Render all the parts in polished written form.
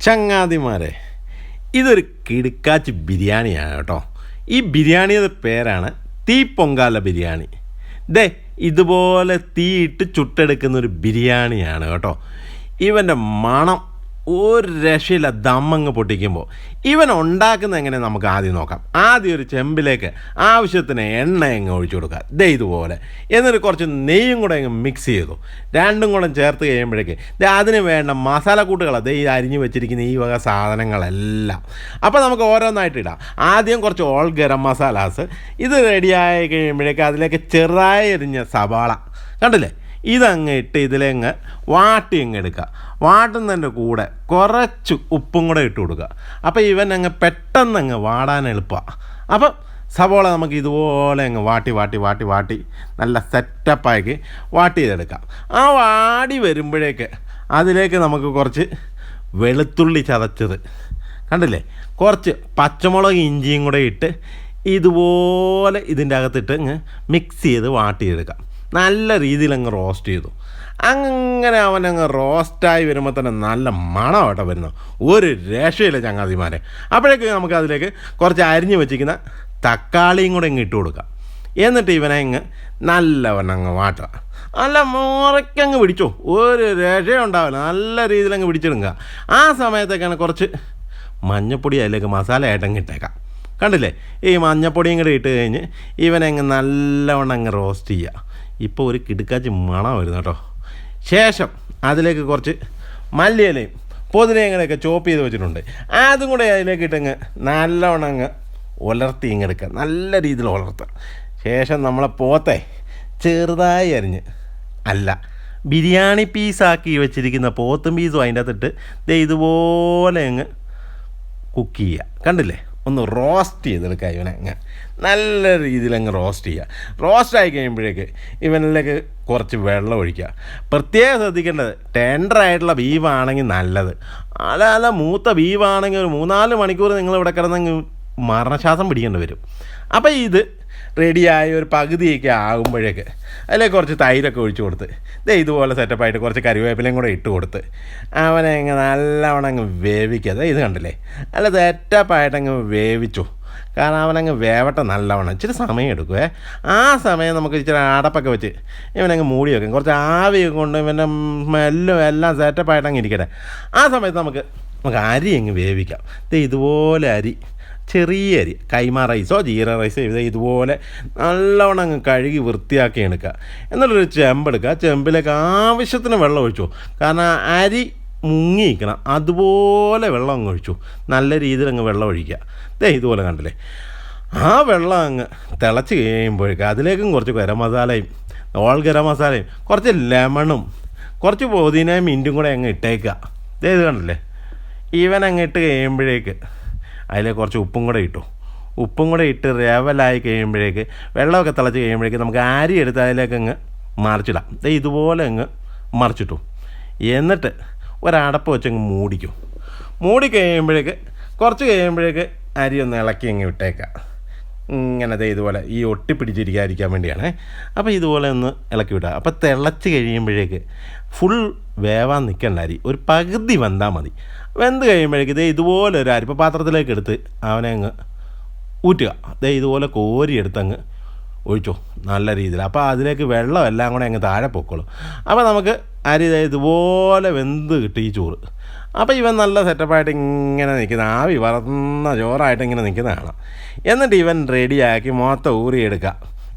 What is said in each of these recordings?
ചങ്ങാതിമാരെ, ഇതൊരു കിടുക്കാച്ചി ബിരിയാണിയാണ് കേട്ടോ. ഈ ബിരിയാണിയുടെ പേരാണ് തീ പൊങ്കാല ബിരിയാണി. ഇതുപോലെ തീയിട്ട് ചുട്ടെടുക്കുന്നൊരു ബിരിയാണിയാണ് കേട്ടോ. ഇവൻ്റെ മണം ഒരു രക്ഷയില്ല. ദമ്മങ്ങ് പൊട്ടിക്കുമ്പോൾ ഇവൻ ഉണ്ടാക്കുന്നത് എങ്ങനെ നമുക്ക് ആദ്യം നോക്കാം. ആദ്യം ഒരു ചെമ്പിലേക്ക് ആവശ്യത്തിന് എണ്ണ അങ്ങ് ഒഴിച്ചു കൊടുക്കുക. ഇതുപോലെ. എന്നിട്ട് കുറച്ച് നെയ്യും കൂടെ അങ്ങ് മിക്സ് ചെയ്തു. രണ്ടും കൂടെ ചേർത്ത് കഴിയുമ്പോഴേക്ക് അതിന് വേണ്ട മസാലക്കൂട്ടുകളാണ് ഈ അരിഞ്ഞു വെച്ചിരിക്കുന്ന ഈ വക സാധനങ്ങളെല്ലാം. അപ്പോൾ നമുക്ക് ഓരോന്നായിട്ട് ഇടാം. ആദ്യം കുറച്ച് ഓൾ ഗരം മസാലാസ്. ഇത് റെഡിയായി കഴിയുമ്പോഴേക്ക് അതിലേക്ക് ചെറുതായി എരിഞ്ഞ സവാള കണ്ടില്ലേ, ഇതങ്ങ് ഇട്ട് ഇതിലങ്ങ് വാട്ടി അങ്ങ് എടുക്കുക. വാട്ടുന്നതിൻ്റെ കൂടെ കുറച്ച് ഉപ്പും കൂടെ ഇട്ട് കൊടുക്കുക. അപ്പോൾ ഇവൻ അങ്ങ് പെട്ടെന്ന് അങ്ങ് വാടാൻ എളുപ്പമാണ്. അപ്പം സവോള നമുക്ക് ഇതുപോലെ അങ്ങ് വാട്ടി നല്ല സെറ്റപ്പാക്കി വാട്ടി ചെയ്തെടുക്കാം. ആ വാടി വരുമ്പോഴേക്ക് അതിലേക്ക് നമുക്ക് കുറച്ച് വെളുത്തുള്ളി ചതച്ചത് കണ്ടില്ലേ, കുറച്ച് പച്ചമുളക് ഇഞ്ചിയും കൂടെ ഇട്ട് ഇതുപോലെ ഇതിൻ്റെ അകത്തിട്ട് അങ്ങ് മിക്സ് ചെയ്ത് വാട്ടിയെടുക്കാം. നല്ല രീതിയിൽ അങ്ങ് റോസ്റ്റ് ചെയ്തു. അങ്ങനെ അവനങ്ങ് റോസ്റ്റായി വരുമ്പോൾ തന്നെ നല്ല മണമായിട്ടോ വരുന്നു. ഒരു രക്ഷയില്ല ചങ്ങാതിമാരെ. അപ്പോഴേക്ക് നമുക്ക് അതിലേക്ക് കുറച്ച് അരിഞ്ഞ് വെച്ചിരിക്കുന്ന തക്കാളിയും കൂടെ ഇങ്ങ് ഇട്ട് കൊടുക്കാം. എന്നിട്ട് ഇവനെ അങ്ങ് നല്ലവണ്ണം അങ്ങ് വാട്ടുക. നല്ല മുറയ്ക്കങ്ങ് പിടിച്ചോ, ഒരു രക്ഷയും ഉണ്ടാവില്ല. നല്ല രീതിയിൽ അങ്ങ് പിടിച്ചിടുക. ആ സമയത്തൊക്കെയാണ് കുറച്ച് മഞ്ഞപ്പൊടി അതിലേക്ക് മസാലയായിട്ടങ്ങ് ഇട്ടേക്കാം. കണ്ടില്ലേ, ഈ മഞ്ഞപ്പൊടിയും കൂടെ ഇട്ട് കഴിഞ്ഞ് ഇവനങ്ങ് നല്ലവണ്ണം അങ്ങ് റോസ്റ്റ് ചെയ്യുക. ഇപ്പോൾ ഒരു കിടുക്കാച്ചി മണം വരുന്നു കേട്ടോ. ശേഷം അതിലേക്ക് കുറച്ച് മല്ലിയിലയും പുതിനയും കൂടെയൊക്കെ ചോപ്പ് ചെയ്ത് വെച്ചിട്ടുണ്ട്. അതും കൂടെ അതിലേക്ക് ഇട്ടങ്ങ് നല്ലവണ്ണം അങ്ങ് ഉലർത്തി ഇങ്ങെടുക്കുക. നല്ല രീതിയിൽ ഉലർത്തുക. ശേഷം നമ്മളെ പോത്തെ ചെറുതായി അരിഞ്ഞ് ബിരിയാണി പീസാക്കി വെച്ചിരിക്കുന്ന പോത്തും പീസും അതിൻ്റെ അകത്തിട്ട് ഇതുപോലെ അങ്ങ് കുക്ക് ചെയ്യുക. കണ്ടില്ലേ, ഒന്ന് റോസ്റ്റ് ചെയ്തെടുക്കുക. ഇവനെ അങ്ങ് നല്ല രീതിയിൽ അങ്ങ് റോസ്റ്റ് ചെയ്യുക. റോസ്റ്റായി കഴിയുമ്പോഴേക്ക് ഇവനിലേക്ക് കുറച്ച് വെള്ളം ഒഴിക്കുക. പ്രത്യേകം ശ്രദ്ധിക്കേണ്ടത്, ടെൻഡറായിട്ടുള്ള ബീഫാണെങ്കിൽ നല്ലത്. അല്ല മൂത്ത ബീഫാണെങ്കിൽ ഒരു 3-4 മണിക്കൂർ നിങ്ങളിവിടെ കിടന്നെങ്കിൽ മരണശ്വാസം പിടിക്കേണ്ടി വരും. അപ്പോൾ ഇത് റെഡിയായി ഒരു പകുതിയൊക്കെ ആകുമ്പോഴേക്ക് അതിലേക്ക് കുറച്ച് തൈരൊക്കെ ഒഴിച്ചു കൊടുത്ത് ഇതുപോലെ സെറ്റപ്പായിട്ട് കുറച്ച് കറിവേപ്പിലയും കൂടെ ഇട്ട് കൊടുത്ത് അവനെ അങ്ങ് നല്ലവണ്ണം അങ്ങ് വേവിക്കുക. ഇത് കണ്ടില്ലേ, നല്ല സെറ്റപ്പായിട്ടങ്ങ് വേവിച്ചു. കാരണം അവനങ്ങ് വേവട്ടെ നല്ലവണ്ണം. ഇച്ചിരി സമയം എടുക്കുവേ. ആ സമയം നമുക്ക് ഇച്ചിരി അടപ്പൊക്കെ വെച്ച് ഇവനങ്ങ് മൂടി വെക്കും. കുറച്ച് ആവിയൊക്കെ കൊണ്ട് ഇവൻ്റെ സ്മെല്ലും എല്ലാം സെറ്റപ്പായിട്ടങ്ങ് ഇരിക്കട്ടെ. ആ സമയത്ത് നമുക്ക് അരി അങ്ങ് വേവിക്കാം. ഇതുപോലെ അരി, ചെറിയ അരി, കൈമ റൈസോ ജീര റൈസോ ഇതുപോലെ നല്ലവണ്ണം അങ്ങ് കഴുകി വൃത്തിയാക്കി എടുക്കുക. എന്നിട്ടൊരു ചെമ്പെടുക്കുക. ചെമ്പിലേക്ക് ആവശ്യത്തിന് വെള്ളം ഒഴിച്ചു. കാരണം അരി മുങ്ങിയിരിക്കണം, അതുപോലെ വെള്ളം അങ്ങ് ഒഴിച്ചു. നല്ല രീതിയിൽ അങ്ങ് വെള്ളം ഒഴിക്കുക. ഇതുപോലെ കണ്ടില്ലേ, ആ വെള്ളം അങ്ങ് തിളച്ച് കഴിയുമ്പോഴേക്കും അതിലേക്കും കുറച്ച് ഗരം മസാലയും ഓൾ ഗരം മസാലയും കുറച്ച് ലെമണും കുറച്ച് പുതിനയും മിൻറ്റും കൂടെ അങ്ങ് ഇട്ടേക്കുക. ഇത് കണ്ടില്ലേ, ഈവൻ അങ്ങ് ഇട്ട് കഴിയുമ്പോഴേക്ക് അതിലേക്ക് കുറച്ച് ഉപ്പും കൂടെ ഇട്ടു. ഉപ്പും കൂടെ ഇട്ട് ലെവലായി കഴിയുമ്പോഴേക്ക് വെള്ളമൊക്കെ തിളച്ച് കഴിയുമ്പോഴേക്ക് നമുക്ക് അരി എടുത്ത് അതിലേക്ക് അങ്ങ് മറിച്ചിടാം. ഇതുപോലെ അങ്ങ് മറിച്ചിട്ടു. എന്നിട്ട് ഒരടപ്പ് വെച്ചങ്ങ് മൂടിക്കും. മൂടി കഴിയുമ്പോഴേക്ക് കുറച്ച് കഴിയുമ്പോഴേക്ക് അരി ഒന്ന് ഇളക്കി അങ്ങ് വിട്ടേക്കാം. ഇങ്ങനെ ഇതുപോലെ ഈ ഒട്ടിപ്പിടിച്ചിരിക്കാതിരിക്കാൻ വേണ്ടിയാണ്. അപ്പോൾ ഇതുപോലെ ഒന്ന് ഇളക്കി വിട്ടുക. അപ്പോൾ തിളച്ച് കഴിയുമ്പോഴേക്ക് ഫുൾ വേവാൻ നിൽക്കേണ്ട അരി ഒരു പകുതി വെന്താൽ മതി. വെന്ത് കഴിയുമ്പോഴേക്ക് ഇതുപോലെ ഒരു അരിപ്പ പാത്രത്തിലേക്ക് എടുത്ത് അവനെ അങ്ങ് ഊറ്റുക. ഇതുപോലെ കോരിയെടുത്തങ്ങ് ഒഴിച്ചോ നല്ല രീതിയിൽ. അപ്പോൾ അതിലേക്ക് വെള്ളം എല്ലാം കൂടെ അങ്ങ് താഴെ പൊക്കോളും. അപ്പോൾ നമുക്ക് അരി ഇതുപോലെ വെന്ത് കിട്ടും ഈ ചോറ്. അപ്പോൾ ഇവൻ നല്ല സെറ്റപ്പായിട്ട് ഇങ്ങനെ നിൽക്കുന്ന, ആവി പറന്ന ചോറായിട്ട് ഇങ്ങനെ നിൽക്കുന്ന കാണാം. എന്നിട്ട് ഇവൻ റെഡിയാക്കി മൊത്തം ഊറിയെടുക്കുക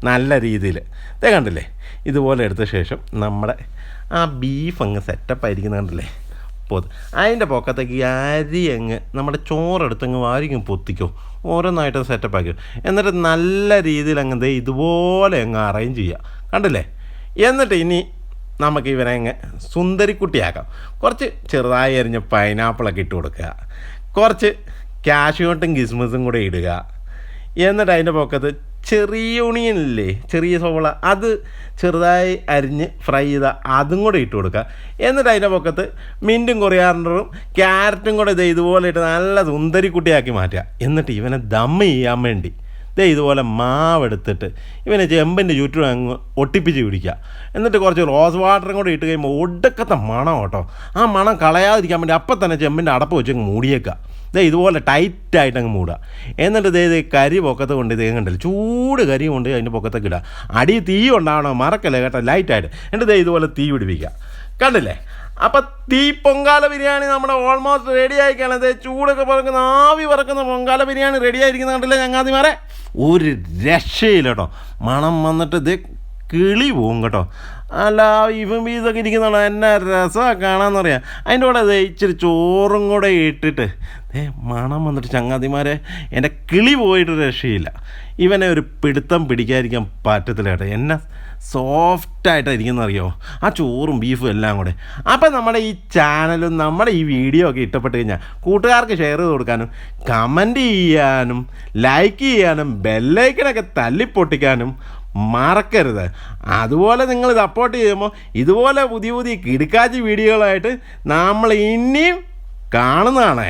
നല്ല രീതിയിൽ. കണ്ടില്ലേ, ഇതുപോലെ എടുത്ത ശേഷം നമ്മുടെ ആ ബീഫ് അങ്ങ് സെറ്റപ്പായിരിക്കുന്ന കണ്ടില്ലേ, അതിൻ്റെ പൊക്കത്തേക്ക് ഈ അരി അങ്ങ് നമ്മുടെ ചോറെടുത്തങ്ങ് വാരിങ്ങ് പൊത്തിക്കോ. ഓരോന്നായിട്ട് സെറ്റപ്പാക്കി എന്നിട്ട് നല്ല രീതിയിൽ അങ്ങ് ഇതുപോലെ അങ്ങ് അറേഞ്ച് ചെയ്യുക. കണ്ടില്ലേ, എന്നിട്ട് ഇനി നമുക്ക് ഇവനെ അങ്ങ് സുന്ദരിക്കുട്ടിയാക്കാം. കുറച്ച് ചെറുതായി അരിഞ്ഞ പൈനാപ്പിളൊക്കെ ഇട്ട് കൊടുക്കുക. കുറച്ച് കാഷ്യൂട്ടും കിസ്മിസും കൂടെ ഇടുക. എന്നിട്ട് അതിൻ്റെ പൊക്കത്ത് ചെറിയ ഒണിയനില്ലേ, ചെറിയ സവോള, അത് ചെറുതായി അരിഞ്ഞ് ഫ്രൈ ചെയ്ത അതും കൂടെ ഇട്ട് കൊടുക്കുക. എന്നിട്ട് അതിൻ്റെ പൊക്കത്ത് മിൻറ്റും കൊറിയാണ്ടറും ക്യാരറ്റും കൂടെ ഇതുപോലെ ഇട്ട് നല്ല സുന്ദരിക്കുട്ടിയാക്കി മാറ്റുക. എന്നിട്ട് ഇവനെ ദം ചെയ്യാൻ വേണ്ടി ഇതുപോലെ മാവെടുത്തിട്ട് ഇവനെ ചെമ്പിൻ്റെ ചുറ്റും അങ്ങ് ഒട്ടിപ്പിച്ച് പിടിക്കുക. എന്നിട്ട് കുറച്ച് റോസ് വാട്ടറും കൂടെ ഇട്ട് കഴിയുമ്പോൾ ഒടുക്കത്തെ മണം കേട്ടോ. ആ മണം കളയാതിരിക്കാൻ വേണ്ടി അപ്പം തന്നെ ചെമ്പിൻ്റെ അടപ്പ് വെച്ച് അങ്ങ് മൂടിയേക്കുക. ഇതുപോലെ ടൈറ്റായിട്ട് അങ്ങ് മൂടുക. എന്നിട്ട് ഇത് കരി പൊക്കത്ത് കൊണ്ട് കണ്ടല്ലോ, ചൂട് കരി കൊണ്ട് അതിൻ്റെ പൊക്കത്തൊക്കെ ഇടുക. അടി തീ ഉണ്ടാവണം, മറക്കല്ലേ കേട്ടോ, ലൈറ്റായിട്ട്. എന്നിട്ട് ഇതുപോലെ തീ പിടിപ്പിക്കുക. കണ്ടില്ലേ? അപ്പം പൊങ്കാല ബിരിയാണി നമ്മുടെ ഓൾമോസ്റ്റ് റെഡി ആയിക്കാണ്. ചൂടൊക്കെ പറക്കുന്ന ആവി പറക്കുന്ന പൊങ്കാല ബിരിയാണി റെഡി ആയിരിക്കുന്ന കണ്ടില്ലേ ചങ്ങാതിമാരെ? ഒരു രക്ഷയില്ല കേട്ടോ. മണം വന്നിട്ട് കിളി പോവും കേട്ടോ. അല്ല ഇവൻ പീസൊക്കെ ഇരിക്കുന്നതാണ് എന്നാ രസമാണ് കാണാമെന്നറിയാം. അതിൻ്റെ കൂടെ ഇച്ചിരി ചോറും കൂടെ ഇട്ടിട്ട് മണം വന്നിട്ട് ചങ്ങാതിമാരെ എൻ്റെ കിളി പോയിട്ട് രക്ഷയില്ല. ഇവനെ ഒരു പിടുത്തം പിടിക്കാതിരിക്കാൻ പറ്റത്തില്ല കേട്ടോ. എന്നാ സോഫ്റ്റായിട്ടായിരിക്കുന്ന അറിയോ ആ ചോറും ബീഫും എല്ലാം കൂടെ. അപ്പം നമ്മുടെ ഈ ചാനലും നമ്മുടെ ഈ വീഡിയോ ഒക്കെ ഇഷ്ടപ്പെട്ട് കഴിഞ്ഞാൽ കൂട്ടുകാർക്ക് ഷെയർ ചെയ്ത് കൊടുക്കാനും കമൻറ്റ് ചെയ്യാനും ലൈക്ക് ചെയ്യാനും ബെല്ലൈക്കനൊക്കെ തല്ലിപ്പൊട്ടിക്കാനും മറക്കരുത്. അതുപോലെ നിങ്ങൾ സപ്പോർട്ട് ചെയ്യുമ്പോൾ ഇതുപോലെ പുതിയ പുതിയ കിടുക്കാച്ചി വീഡിയോകളായിട്ട് നമ്മൾ ഇനിയും കാണുന്നതാണ്.